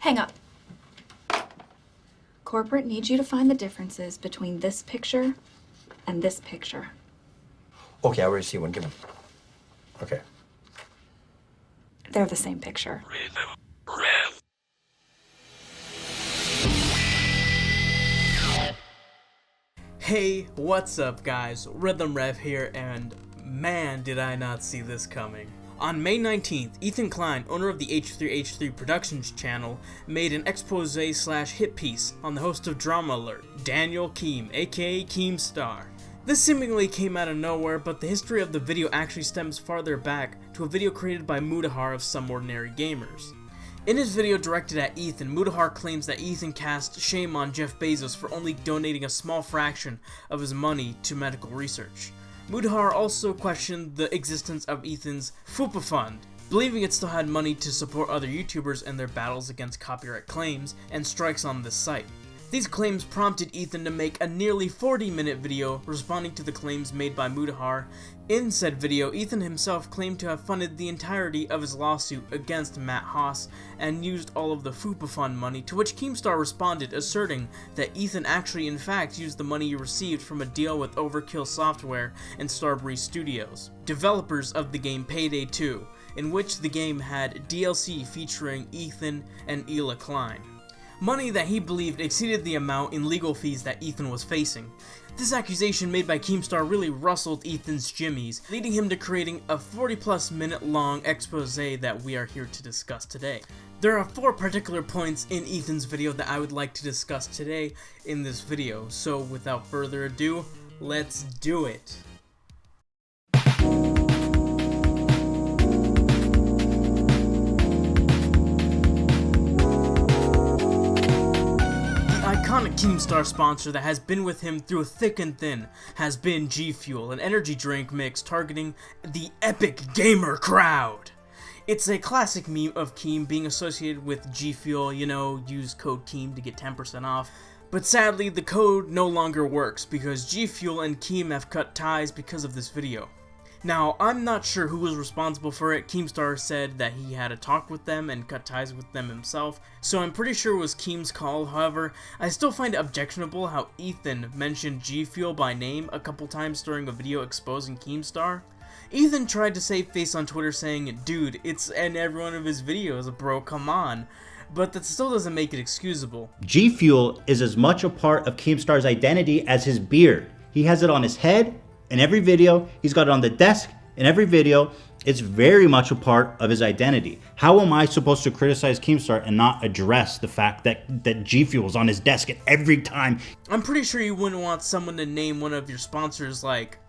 Hang up. Corporate needs you to find the differences between this picture and this picture. Okay, I already see one. Give him. Okay. They're the same picture. Hey, what's up guys? Rhythm Rev here, and man did I not see this coming. On May 19th, Ethan Klein, owner of the H3H3 Productions channel, made an expose/hit piece on the host of Drama Alert, Daniel Keem, aka Keemstar. This seemingly came out of nowhere, but the history of the video actually stems farther back to a video created by Mudahar of Some Ordinary Gamers. In his video directed at Ethan, Mudahar claims that Ethan cast shame on Jeff Bezos for only donating a small fraction of his money to medical research. Mudahar also questioned the existence of Ethan's FUPA fund, believing it still had money to support other YouTubers in their battles against copyright claims and strikes on this site. These claims prompted Ethan to make a nearly 40-minute video responding to the claims made by Mudahar. In said video, Ethan himself claimed to have funded the entirety of his lawsuit against Matt Haas and used all of the FUPA fund money, to which Keemstar responded, asserting that Ethan actually in fact used the money he received from a deal with Overkill Software and Starbreeze Studios, developers of the game Payday 2, in which the game had DLC featuring Ethan and Ela Klein. Money that he believed exceeded the amount in legal fees that Ethan was facing. This accusation made by Keemstar really rustled Ethan's jimmies, leading him to creating a 40+ minute long expose that we are here to discuss today. There are 4 particular points in Ethan's video that I would like to discuss today in this video, so without further ado, let's do it. Iconic Keemstar sponsor that has been with him through thick and thin has been Gfuel, an energy drink mix targeting the epic gamer crowd. It's a classic meme of Keem being associated with Gfuel, you know, use code Keem to get 10% off. But sadly, the code no longer works because Gfuel and Keem have cut ties because of this video. Now, I'm not sure who was responsible for it. Keemstar said that he had a talk with them and cut ties with them himself, so I'm pretty sure it was Keem's call. However, I still find it objectionable how Ethan mentioned Gfuel by name a couple times during a video exposing Keemstar. Ethan tried to save face on Twitter saying, "Dude, it's in every one of his videos, bro, come on." But that still doesn't make it excusable. Gfuel is as much a part of Keemstar's identity as his beard. He has it on his head in every video, he's got it on the desk in every video. It's very much a part of his identity. How am I supposed to criticize Keemstar and not address the fact that Gfuel is on his desk at every time? I'm pretty sure you wouldn't want someone to name one of your sponsors like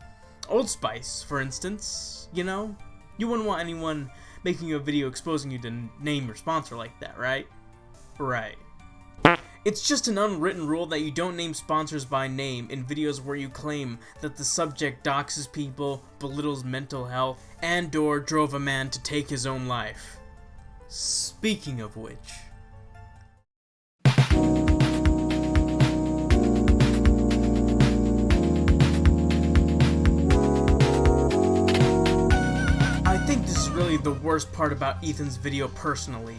Old Spice, for instance, you know? You wouldn't want anyone making a video exposing you to name your sponsor like that, right? Right. It's just an unwritten rule that you don't name sponsors by name in videos where you claim that the subject doxes people, belittles mental health, and/or drove a man to take his own life. Speaking of which, I think this is really the worst part about Ethan's video personally.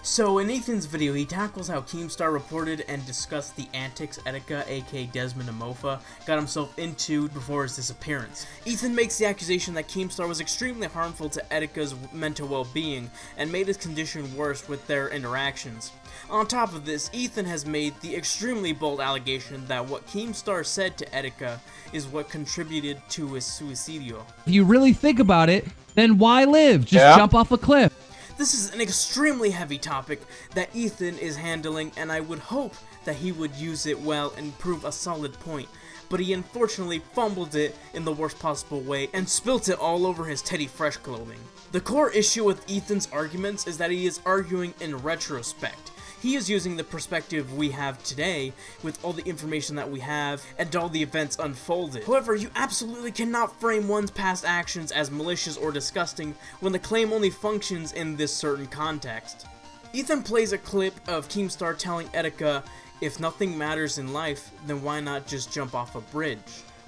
So in Ethan's video, he tackles how Keemstar reported and discussed the antics Etika, aka Desmond Amofa, got himself into before his disappearance. Ethan makes the accusation that Keemstar was extremely harmful to Etika's mental well-being and made his condition worse with their interactions. On top of this, Ethan has made the extremely bold allegation that what Keemstar said to Etika is what contributed to his suicidio. If you really think about it, then why live? Just jump off a cliff. This is an extremely heavy topic that Ethan is handling, and I would hope that he would use it well and prove a solid point, but he unfortunately fumbled it in the worst possible way and spilt it all over his Teddy Fresh clothing. The core issue with Ethan's arguments is that he is arguing in retrospect. He is using the perspective we have today with all the information that we have and all the events unfolded. However, you absolutely cannot frame one's past actions as malicious or disgusting when the claim only functions in this certain context. Ethan plays a clip of Keemstar telling Etika, "If nothing matters in life, then why not just jump off a bridge?"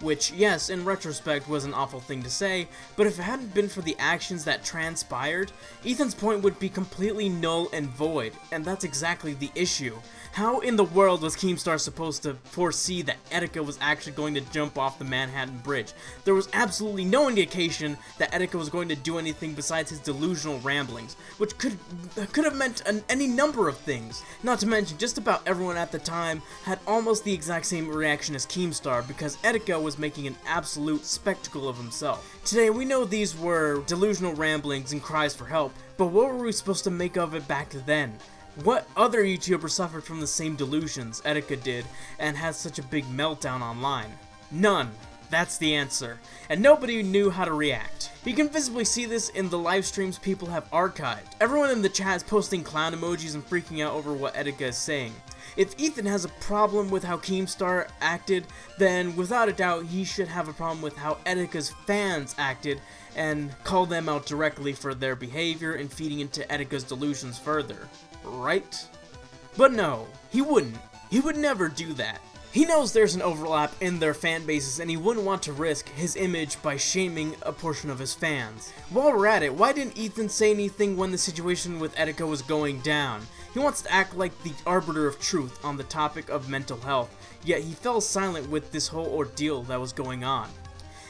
which, yes, in retrospect was an awful thing to say, but if it hadn't been for the actions that transpired, Ethan's point would be completely null and void, and that's exactly the issue. How in the world was Keemstar supposed to foresee that Etika was actually going to jump off the Manhattan Bridge? There was absolutely no indication that Etika was going to do anything besides his delusional ramblings, which could have meant any number of things. Not to mention, just about everyone at the time had almost the exact same reaction as Keemstar, because Etika was making an absolute spectacle of himself. Today, we know these were delusional ramblings and cries for help, but what were we supposed to make of it back then? What other YouTuber suffered from the same delusions Etika did and had such a big meltdown online? None. That's the answer. And nobody knew how to react. You can visibly see this in the live streams people have archived. Everyone in the chat is posting clown emojis and freaking out over what Etika is saying. If Ethan has a problem with how Keemstar acted, then without a doubt he should have a problem with how Etika's fans acted and call them out directly for their behavior and feeding into Etika's delusions further. Right? But no, he wouldn't. He would never do that. He knows there's an overlap in their fan bases and he wouldn't want to risk his image by shaming a portion of his fans. While we're at it, why didn't Ethan say anything when the situation with Etika was going down? He wants to act like the arbiter of truth on the topic of mental health, yet he fell silent with this whole ordeal that was going on.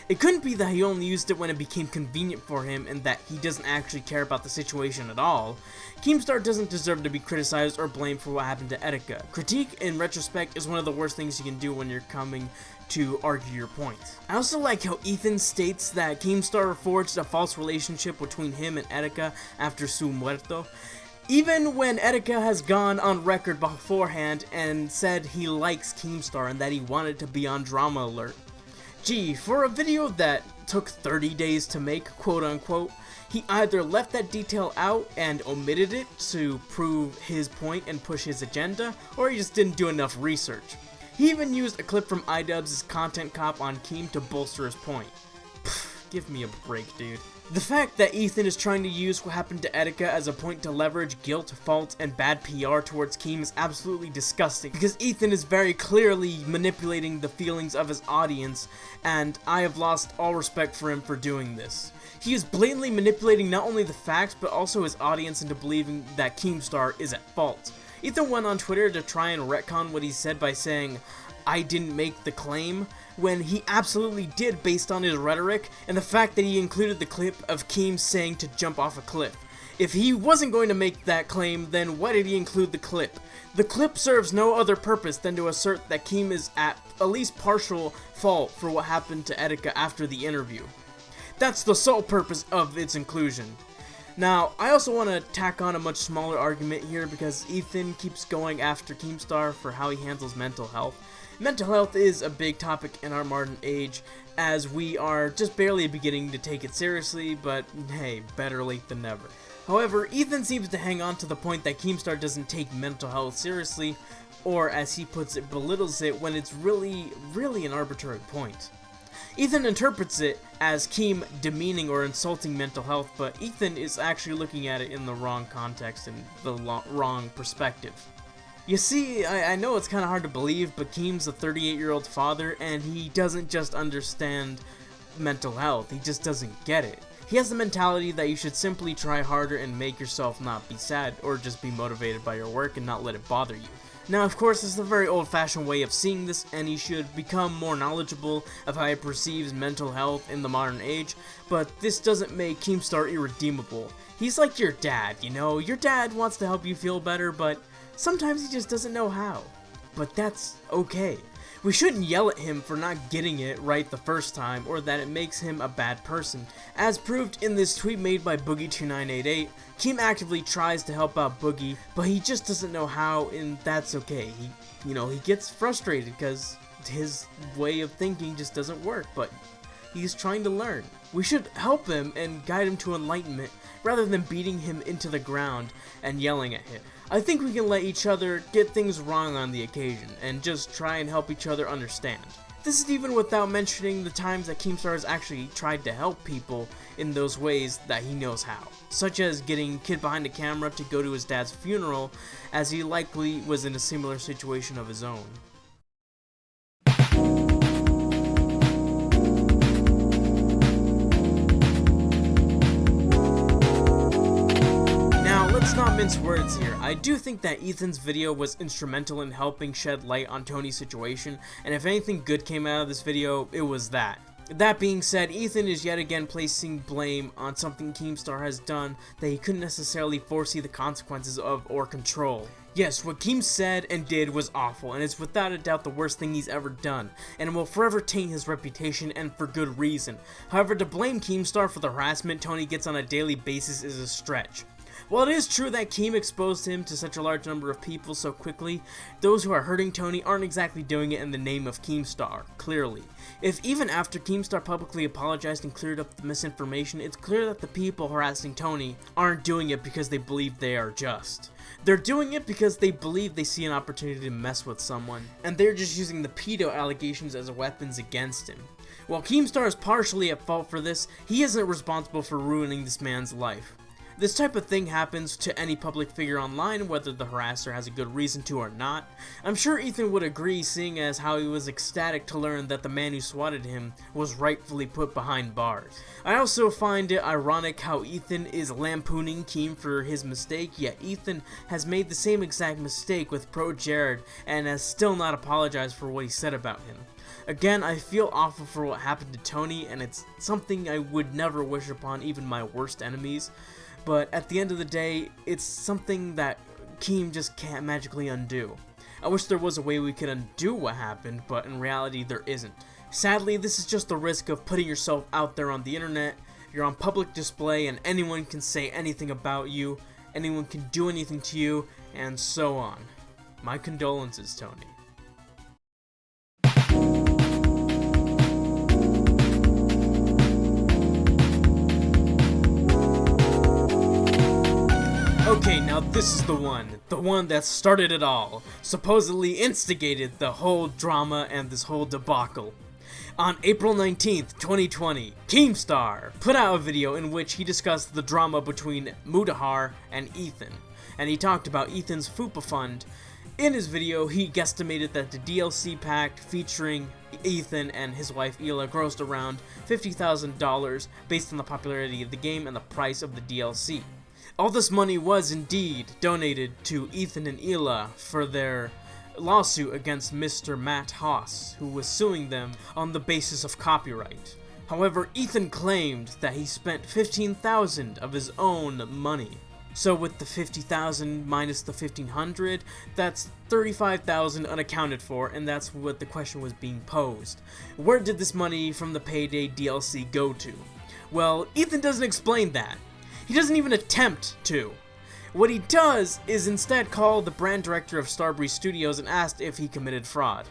It couldn't be that he only used it when it became convenient for him and that he doesn't actually care about the situation at all. Keemstar doesn't deserve to be criticized or blamed for what happened to Etika. Critique in retrospect is one of the worst things you can do when you're coming to argue your point. I also like how Ethan states that Keemstar forged a false relationship between him and Etika after su muerto, even when Etika has gone on record beforehand and said he likes Keemstar and that he wanted to be on Drama Alert. Gee, for a video that took 30 days to make, quote unquote, he either left that detail out and omitted it to prove his point and push his agenda, or he just didn't do enough research. He even used a clip from iDubbbz's content cop on Keem to bolster his point. Pfft, give me a break, dude. The fact that Ethan is trying to use what happened to Etika as a point to leverage guilt, fault, and bad PR towards Keem is absolutely disgusting, because Ethan is very clearly manipulating the feelings of his audience, and I have lost all respect for him for doing this. He is blatantly manipulating not only the facts, but also his audience into believing that Keemstar is at fault. Ethan went on Twitter to try and retcon what he said by saying, "I didn't make the claim," when he absolutely did based on his rhetoric and the fact that he included the clip of Keem saying to jump off a cliff. If he wasn't going to make that claim, then why did he include the clip? The clip serves no other purpose than to assert that Keem is at least partial fault for what happened to Etika after the interview. That's the sole purpose of its inclusion. Now, I also want to tack on a much smaller argument here because Ethan keeps going after Keemstar for how he handles mental health. Mental health is a big topic in our modern age, as we are just barely beginning to take it seriously, but hey, better late than never. However, Ethan seems to hang on to the point that Keemstar doesn't take mental health seriously, or as he puts it, belittles it when it's really an arbitrary point. Ethan interprets it as Keem demeaning or insulting mental health, but Ethan is actually looking at it in the wrong context and the wrong perspective. You see, I know it's kind of hard to believe, but Keem's a 38-year-old father, and he doesn't just understand mental health, he just doesn't get it. He has the mentality that you should simply try harder and make yourself not be sad, or just be motivated by your work and not let it bother you. Now, of course, this is a very old-fashioned way of seeing this, and he should become more knowledgeable of how he perceives mental health in the modern age, but this doesn't make Keemstar irredeemable. He's like your dad, you know? Your dad wants to help you feel better, but sometimes he just doesn't know how. But that's okay. We shouldn't yell at him for not getting it right the first time, or that it makes him a bad person. As proved in this tweet made by Boogie2988, Keem actively tries to help out Boogie, but he just doesn't know how, and that's okay. He gets frustrated because his way of thinking just doesn't work, but he's trying to learn. We should help him and guide him to enlightenment, rather than beating him into the ground and yelling at him. I think we can let each other get things wrong on the occasion, and just try and help each other understand. This is even without mentioning the times that Keemstar has actually tried to help people in those ways that he knows how, such as getting Kid Behind the Camera to go to his dad's funeral, as he likely was in a similar situation of his own. Let's not mince words here. I do think that Ethan's video was instrumental in helping shed light on Tony's situation, and if anything good came out of this video, it was that. That being said, Ethan is yet again placing blame on something Keemstar has done that he couldn't necessarily foresee the consequences of or control. Yes, what Keem said and did was awful, and it's without a doubt the worst thing he's ever done, and will forever taint his reputation, and for good reason. However, to blame Keemstar for the harassment Tony gets on a daily basis is a stretch. While it is true that Keem exposed him to such a large number of people so quickly, those who are hurting Tony aren't exactly doing it in the name of Keemstar, clearly. If even after Keemstar publicly apologized and cleared up the misinformation, it's clear that the people harassing Tony aren't doing it because they believe they are just. They're doing it because they believe they see an opportunity to mess with someone, and they're just using the pedo allegations as weapons against him. While Keemstar is partially at fault for this, he isn't responsible for ruining this man's life. This type of thing happens to any public figure online, whether the harasser has a good reason to or not. I'm sure Ethan would agree, seeing as how he was ecstatic to learn that the man who swatted him was rightfully put behind bars. I also find it ironic how Ethan is lampooning Keem for his mistake, yet Ethan has made the same exact mistake with Pro Jared and has still not apologized for what he said about him. Again, I feel awful for what happened to Tony, and it's something I would never wish upon even my worst enemies. But at the end of the day, it's something that Keem just can't magically undo. I wish there was a way we could undo what happened, but in reality there isn't. Sadly, this is just the risk of putting yourself out there on the internet. You're on public display and anyone can say anything about you, anyone can do anything to you, and so on. My condolences, Tony. Okay, now this is the one that started it all, supposedly instigated the whole drama and this whole debacle. On April 19th, 2020, Keemstar put out a video in which he discussed the drama between Mudahar and Ethan, and he talked about Ethan's FUPA fund. In his video, he guesstimated that the DLC pack featuring Ethan and his wife Ela grossed around $50,000 based on the popularity of the game and the price of the DLC. All this money was indeed donated to Ethan and Ela for their lawsuit against Mr. Matt Haas, who was suing them on the basis of copyright. However, Ethan claimed that he spent $15,000 of his own money. So with the $50,000 minus the $1,500, that's $35,000 unaccounted for, and that's what the question was being posed. Where did this money from the Payday DLC go to? Well, Ethan doesn't explain that. He doesn't even attempt to. What he does is instead call the brand director of Starbreeze Studios and asked if he committed fraud.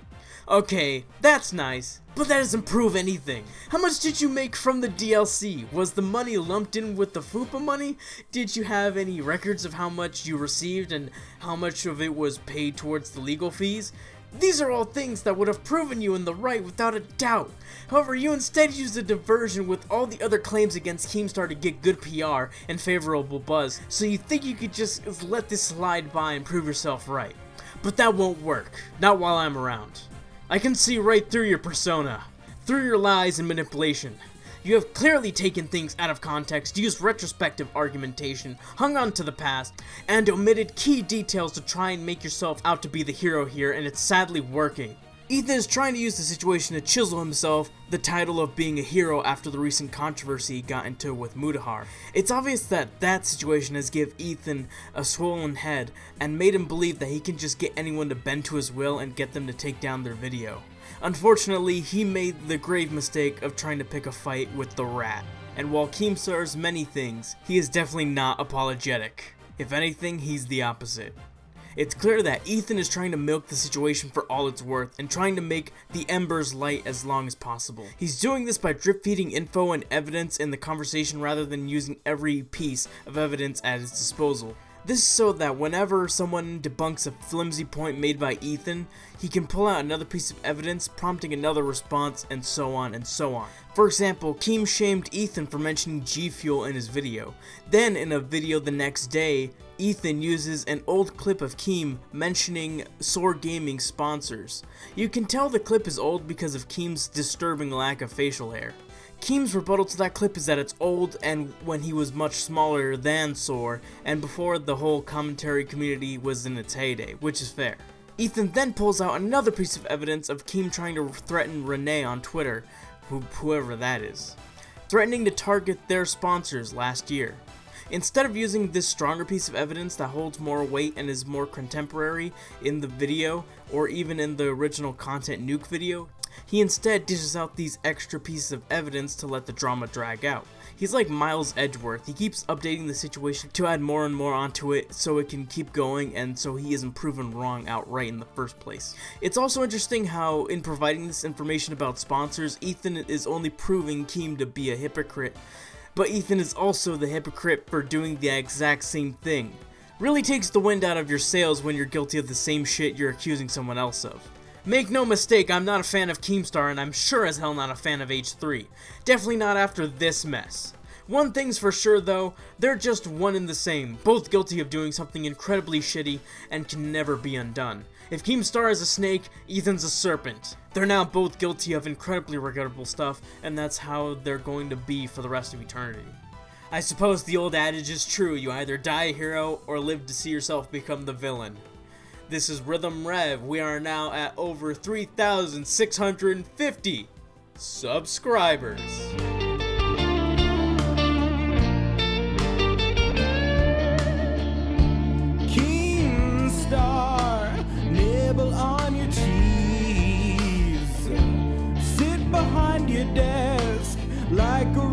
Okay, that's nice, but that doesn't prove anything. How much did you make from the DLC? Was the money lumped in with the FUPA money? Did you have any records of how much you received and how much of it was paid towards the legal fees? These are all things that would have proven you in the right without a doubt. However, you instead used a diversion with all the other claims against Keemstar to get good PR and favorable buzz, so you think you could just let this slide by and prove yourself right. But that won't work, not while I'm around. I can see right through your persona, through your lies and manipulation. You have clearly taken things out of context, used retrospective argumentation, hung on to the past, and omitted key details to try and make yourself out to be the hero here, and it's sadly working. Ethan is trying to use the situation to chisel himself the title of being a hero after the recent controversy he got into with Mudahar. It's obvious that that situation has given Ethan a swollen head and made him believe that he can just get anyone to bend to his will and get them to take down their video. Unfortunately, he made the grave mistake of trying to pick a fight with the rat. And while Keemstar's many things, he is definitely not apologetic. If anything, he's the opposite. It's clear that Ethan is trying to milk the situation for all it's worth and trying to make the embers light as long as possible. He's doing this by drip feeding info and evidence in the conversation rather than using every piece of evidence at his disposal. This is so that whenever someone debunks a flimsy point made by Ethan, he can pull out another piece of evidence, prompting another response, and so on and so on. For example, Keem shamed Ethan for mentioning Gfuel in his video. Then, in a video the next day, Ethan uses an old clip of Keem mentioning Soar Gaming sponsors. You can tell the clip is old because of Keem's disturbing lack of facial hair. Keem's rebuttal to that clip is that it's old and when he was much smaller than Soar and before the whole commentary community was in its heyday, which is fair. Ethan then pulls out another piece of evidence of Keem trying to threaten Renee on Twitter, whoever that is, threatening to target their sponsors last year. Instead of using this stronger piece of evidence that holds more weight and is more contemporary in the video or even in the original Content Nuke video, he instead dishes out these extra pieces of evidence to let the drama drag out. He's like Miles Edgeworth, he keeps updating the situation to add more and more onto it so it can keep going and so he isn't proven wrong outright in the first place. It's also interesting how in providing this information about sponsors, Ethan is only proving Keem to be a hypocrite, but Ethan is also the hypocrite for doing the exact same thing. Really takes the wind out of your sails when you're guilty of the same shit you're accusing someone else of. Make no mistake, I'm not a fan of Keemstar and I'm sure as hell not a fan of H3. Definitely not after this mess. One thing's for sure though, they're just one and the same, both guilty of doing something incredibly shitty and can never be undone. If Keemstar is a snake, Ethan's a serpent. They're now both guilty of incredibly regrettable stuff and that's how they're going to be for the rest of eternity. I suppose the old adage is true, you either die a hero or live to see yourself become the villain. This is Rhythm Rev. We are now at over 3,650 subscribers. Keemstar, nibble on your cheese. Sit behind your desk like a